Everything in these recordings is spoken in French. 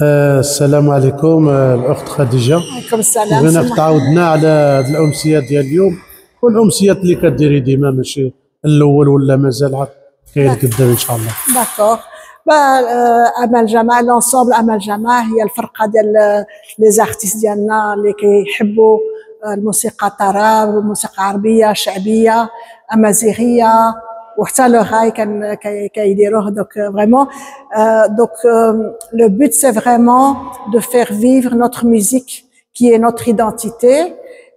السلام عليكم الأخت خديجة. عليكم السلام. بغينا تعاودنا على هاد الأمسية ديال اليوم والأمسيات اللي كديري ديما، ماشي الأول ولا مازال عاد كاين قدام إن شاء الله. داكوغ. أمل جماعة لونسومبل أمل جماعة هي الفرقة ديال لي زارتيست ديالنا اللي كيحبوا الموسيقى الطرب، الموسيقى العربية شعبية أمازيغية وحتى لو غاي كيديروه. دوك فريمون دوك le but c'est vraiment de faire vivre notre musique qui est notre identité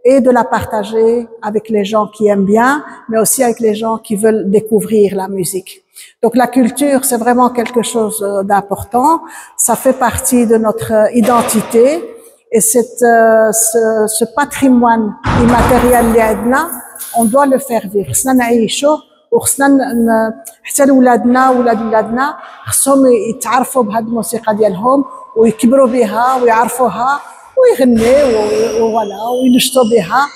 et de la partager avec les gens qui aiment bien, mais aussi avec les gens qui veulent découvrir la musique. Donc la culture, c'est vraiment quelque chose d'important, ça fait partie de notre identité et ce patrimoine immatériel اللي عندنا on doit le faire vivre. خصنا نعيشوه وخصنا حتى لولادنا ولادنا خصهم يتعرفوا بهذه الموسيقى ديالهم ويكبروا بها ويعرفوها ويغنيوا ولا وينشطوا بها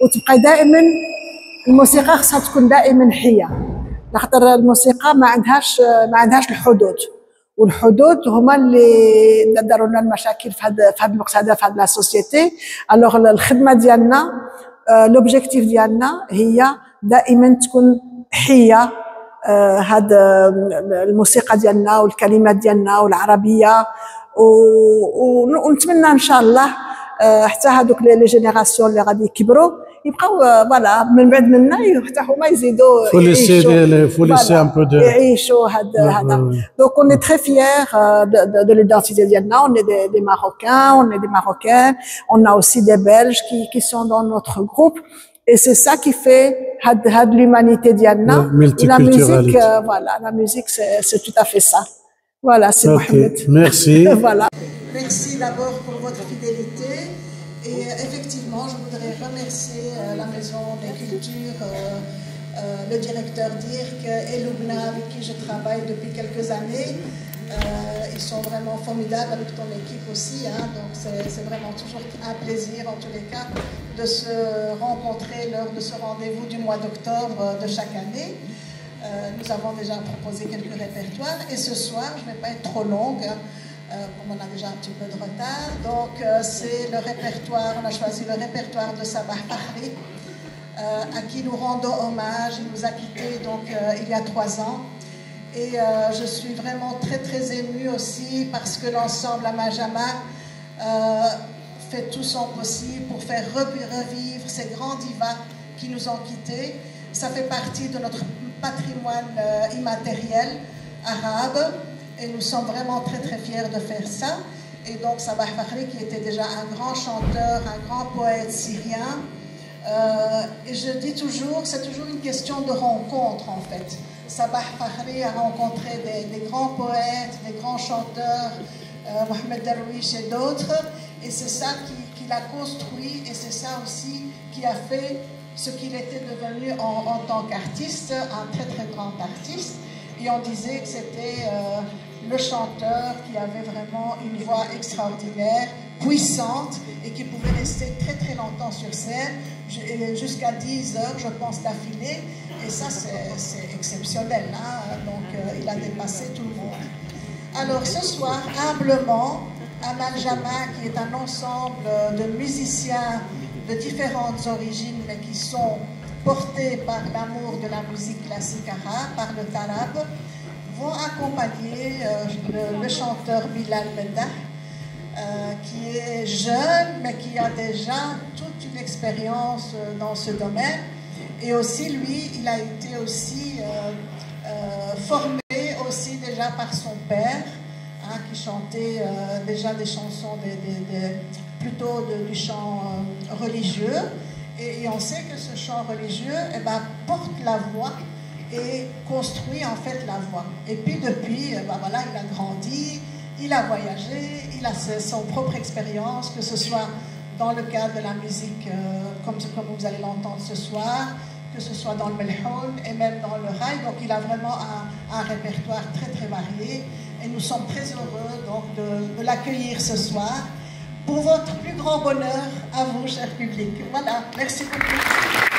وتبقى دائما الموسيقى خصها تكون دائما حية، لخاطر الموسيقى ما عندهاش الحدود، والحدود هما اللي داروا لنا المشاكل في هذا الوقت هذا في هذه لا سوسيتي. الوغ الخدمه ديالنا لوبجيكتيف ديالنا هي دائما تكون حيه هاد الموسيقى ديالنا والكلمات ديالنا والعربيه، ونتمنى ان شاء الله حتى هذوك لي جينيراسيون اللي غادي يكبروا يبقاو فوالا من بعد منا حتى هما يزيدوا يعيشوا هذا. Donc on est très fiers de l'identité ديالنا. On est des Marocains, on est des Marocaines, on a aussi des Belges qui sont dans notre groupe et c'est ça qui fait l'humanité ديالنا. La musique voilà, la musique c'est tout à fait ça. Voilà, c'est Mohamed. Merci. Voilà. Merci d'abord pour votre fidélité. Et effectivement, je voudrais remercier la Maison des Cultures, le directeur Dirk et Loubna avec qui je travaille depuis quelques années. Ils sont vraiment formidables avec ton équipe aussi, hein, donc c'est vraiment toujours un plaisir en tous les cas de se rencontrer lors de ce rendez-vous du mois d'octobre de chaque année. Nous avons déjà proposé quelques répertoires et ce soir, je ne vais pas être trop longue, comme on a déjà un petit peu de retard, donc c'est le répertoire, on a choisi le répertoire de Sabah Fakhri, à qui nous rendons hommage. Il nous a quittés donc il y a 3 ans et je suis vraiment très très émue aussi parce que l'ensemble Amal Jama fait tout son possible pour faire revivre ces grands divas qui nous ont quittés. Ça fait partie de notre patrimoine immatériel arabe. Et nous sommes vraiment très très fiers de faire ça. Et donc Sabah Fakhri, qui était déjà un grand chanteur, un grand poète syrien, et je dis toujours, c'est toujours une question de rencontre en fait. Sabah Fakhri a rencontré des grands poètes, des grands chanteurs, Mohamed Darwish et d'autres, et c'est ça qui l'a construit, et c'est ça aussi qui a fait ce qu'il était devenu en tant qu'artiste, un très très grand artiste. Et on disait que c'était le chanteur qui avait vraiment une voix extraordinaire, puissante, et qui pouvait rester très très longtemps sur scène, jusqu'à 10 heures, je pense, d'affilée. Et ça, c'est exceptionnel, hein? Donc il a dépassé tout le monde. Alors ce soir, humblement, Amal Jama, qui est un ensemble de musiciens de différentes origines, mais qui sont portés par l'amour de la musique classique arabe, par le tarab, vont accompagner le chanteur Bilal Meddah, qui est jeune, mais qui a déjà toute une expérience dans ce domaine. Et aussi, lui, il a été aussi formé aussi déjà par son père, hein, qui chantait déjà des chansons plutôt du chant religieux. Et on sait que ce chant religieux porte la voix et construit en fait la voix. Et puis depuis, voilà, il a grandi, il a voyagé, il a son propre expérience, que ce soit dans le cadre de la musique, comme vous allez l'entendre ce soir, que ce soit dans le melhoun et même dans le rail. Donc il a vraiment un répertoire très très varié. Et nous sommes très heureux donc de l'accueillir ce soir. Pour votre plus grand bonheur, à vous, cher public. Voilà, merci beaucoup.